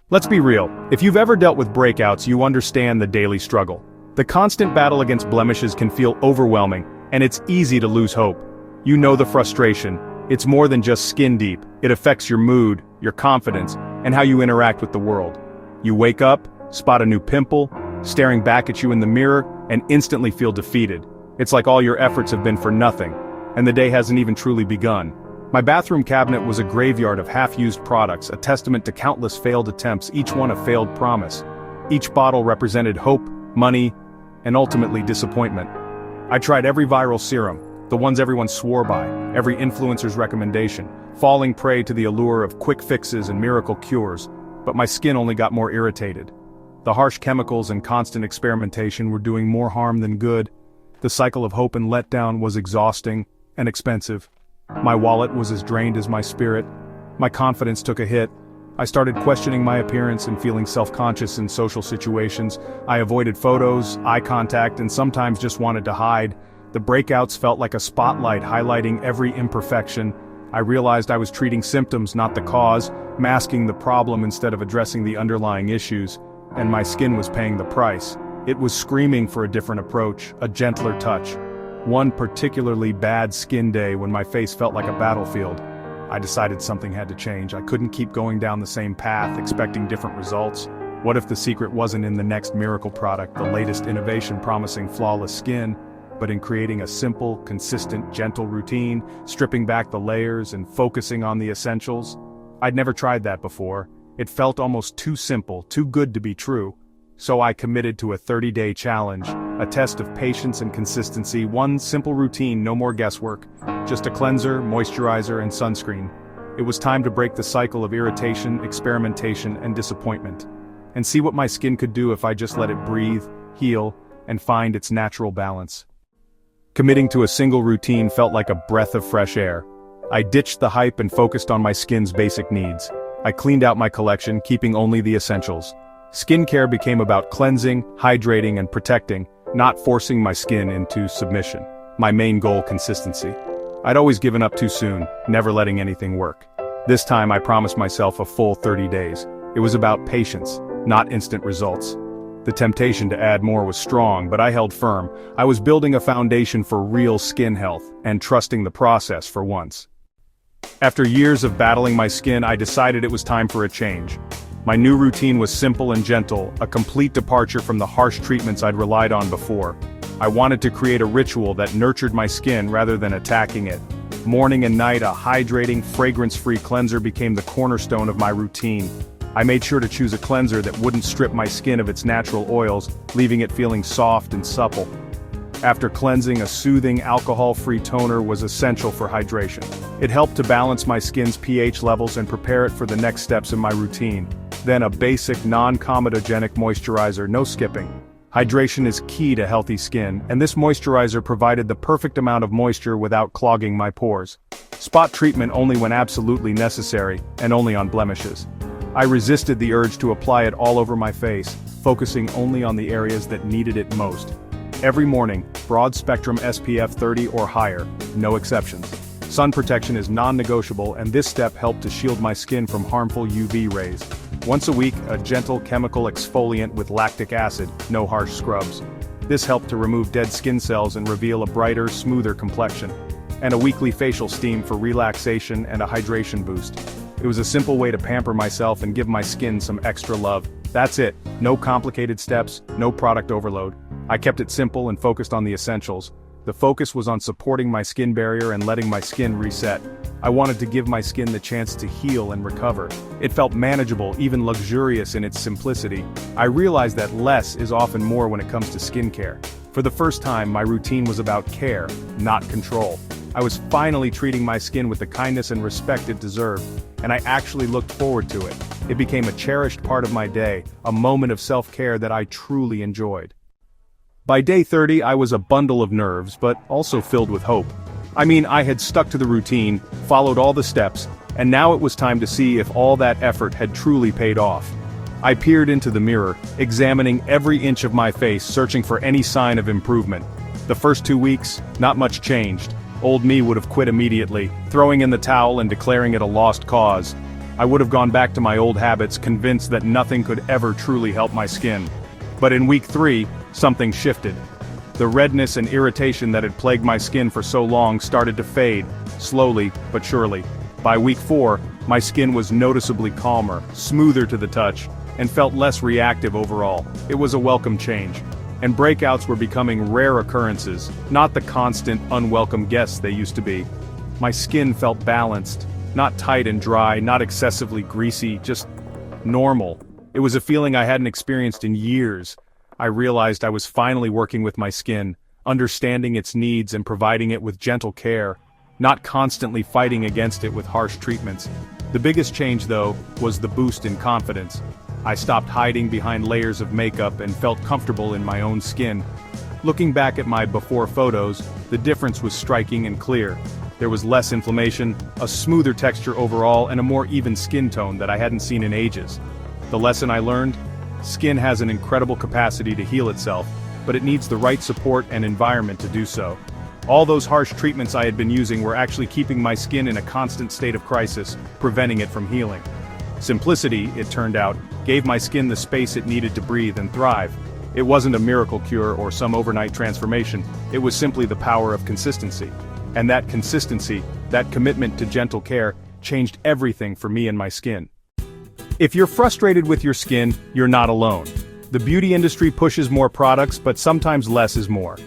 Let's be real, if you've ever dealt with breakouts, you understand the daily struggle. The constant battle against blemishes can feel overwhelming, and it's easy to lose hope. You know the frustration. It's more than just skin deep. It affects your mood, your confidence, and how you interact with the world. You wake up, spot a new pimple, staring back at you in the mirror, and instantly feel defeated. It's like all your efforts have been for nothing, and the day hasn't even truly begun. My bathroom cabinet was a graveyard of half-used products, a testament to countless failed attempts, each one a failed promise. Each bottle represented hope, money, and ultimately disappointment. I tried every viral serum, the ones everyone swore by, every influencer's recommendation, falling prey to the allure of quick fixes and miracle cures, but my skin only got more irritated. The harsh chemicals and constant experimentation were doing more harm than good. The cycle of hope and letdown was exhausting and expensive. My wallet was as drained as my spirit. My confidence took a hit. I started questioning my appearance and feeling self-conscious in social situations. I avoided photos, eye contact, and sometimes just wanted to hide. The breakouts felt like a spotlight highlighting every imperfection. I realized I was treating symptoms, not the cause, masking the problem instead of addressing the underlying issues, and my skin was paying the price. It was screaming for a different approach, a gentler touch. One particularly bad skin day when my face felt like a battlefield. I decided something had to change. I couldn't keep going down the same path, expecting different results. What if the secret wasn't in the next miracle product, the latest innovation promising flawless skin, but in creating a simple, consistent, gentle routine, stripping back the layers and focusing on the essentials? I'd never tried that before. It felt almost too simple, too good to be true. So I committed to a 30-day challenge, a test of patience and consistency, one simple routine, no more guesswork, just a cleanser, moisturizer, and sunscreen. It was time to break the cycle of irritation, experimentation, and disappointment, and see what my skin could do if I just let it breathe, heal, and find its natural balance. Committing to a single routine felt like a breath of fresh air. I ditched the hype and focused on my skin's basic needs. I cleaned out my collection, keeping only the essentials. Skincare became about cleansing, hydrating, and protecting, not forcing my skin into submission. My main goal, consistency. I'd always given up too soon, never letting anything work. This time I promised myself a full 30 days. It was about patience, not instant results. The temptation to add more was strong, but I held firm. I was building a foundation for real skin health, and trusting the process for once. After years of battling my skin, I decided it was time for a change. My new routine was simple and gentle, a complete departure from the harsh treatments I'd relied on before. I wanted to create a ritual that nurtured my skin rather than attacking it. Morning and night, a hydrating, fragrance-free cleanser became the cornerstone of my routine. I made sure to choose a cleanser that wouldn't strip my skin of its natural oils, leaving it feeling soft and supple. After cleansing, a soothing, alcohol-free toner was essential for hydration. It helped to balance my skin's pH levels and prepare it for the next steps in my routine. Then a basic, non-comedogenic moisturizer, no skipping. Hydration is key to healthy skin, and this moisturizer provided the perfect amount of moisture without clogging my pores. Spot treatment only when absolutely necessary, and only on blemishes. I resisted the urge to apply it all over my face, focusing only on the areas that needed it most. Every morning, broad-spectrum SPF 30 or higher, no exceptions. Sun protection is non-negotiable, and this step helped to shield my skin from harmful UV rays. Once a week, a gentle chemical exfoliant with lactic acid, no harsh scrubs. This helped to remove dead skin cells and reveal a brighter, smoother complexion. And a weekly facial steam for relaxation and a hydration boost. It was a simple way to pamper myself and give my skin some extra love. That's it, no complicated steps, no product overload. I kept it simple and focused on the essentials. The focus was on supporting my skin barrier and letting my skin reset. I wanted to give my skin the chance to heal and recover. It felt manageable, even luxurious in its simplicity. I realized that less is often more when it comes to skincare. For the first time, my routine was about care, not control. I was finally treating my skin with the kindness and respect it deserved, and I actually looked forward to it. It became a cherished part of my day, a moment of self-care that I truly enjoyed. By day 30, I was a bundle of nerves, but also filled with hope. I had stuck to the routine, followed all the steps, and now it was time to see if all that effort had truly paid off. I peered into the mirror, examining every inch of my face, searching for any sign of improvement. The first 2 weeks, not much changed. Old me would have quit immediately, throwing in the towel and declaring it a lost cause. I would have gone back to my old habits, convinced that nothing could ever truly help my skin. But in week 3, something shifted. The redness and irritation that had plagued my skin for so long started to fade, slowly but surely. By week 4, my skin was noticeably calmer, smoother to the touch, and felt less reactive overall. It was a welcome change. And breakouts were becoming rare occurrences, not the constant, unwelcome guests they used to be. My skin felt balanced, not tight and dry, not excessively greasy, just normal. It was a feeling I hadn't experienced in years. I realized I was finally working with my skin, understanding its needs and providing it with gentle care, not constantly fighting against it with harsh treatments. The biggest change, though, was the boost in confidence. I stopped hiding behind layers of makeup and felt comfortable in my own skin. Looking back at my before photos, the difference was striking and clear. There was less inflammation, a smoother texture overall, and a more even skin tone that I hadn't seen in ages. The lesson I learned? Skin has an incredible capacity to heal itself, but it needs the right support and environment to do so. All those harsh treatments I had been using were actually keeping my skin in a constant state of crisis, preventing it from healing. Simplicity, it turned out, gave my skin the space it needed to breathe and thrive. It wasn't a miracle cure or some overnight transformation, it was simply the power of consistency. And that consistency, that commitment to gentle care, changed everything for me and my skin. If you're frustrated with your skin, you're not alone. The beauty industry pushes more products, but sometimes less is more.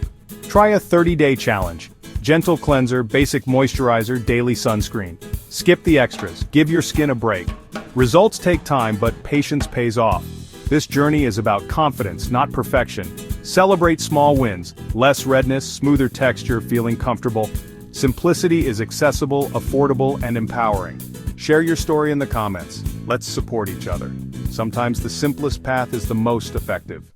Try a 30-day challenge. Gentle cleanser, basic moisturizer, daily sunscreen. Skip the extras, give your skin a break. Results take time, but patience pays off. This journey is about confidence, not perfection. Celebrate small wins, less redness, smoother texture, feeling comfortable. Simplicity is accessible, affordable, and empowering. Share your story in the comments. Let's support each other. Sometimes the simplest path is the most effective.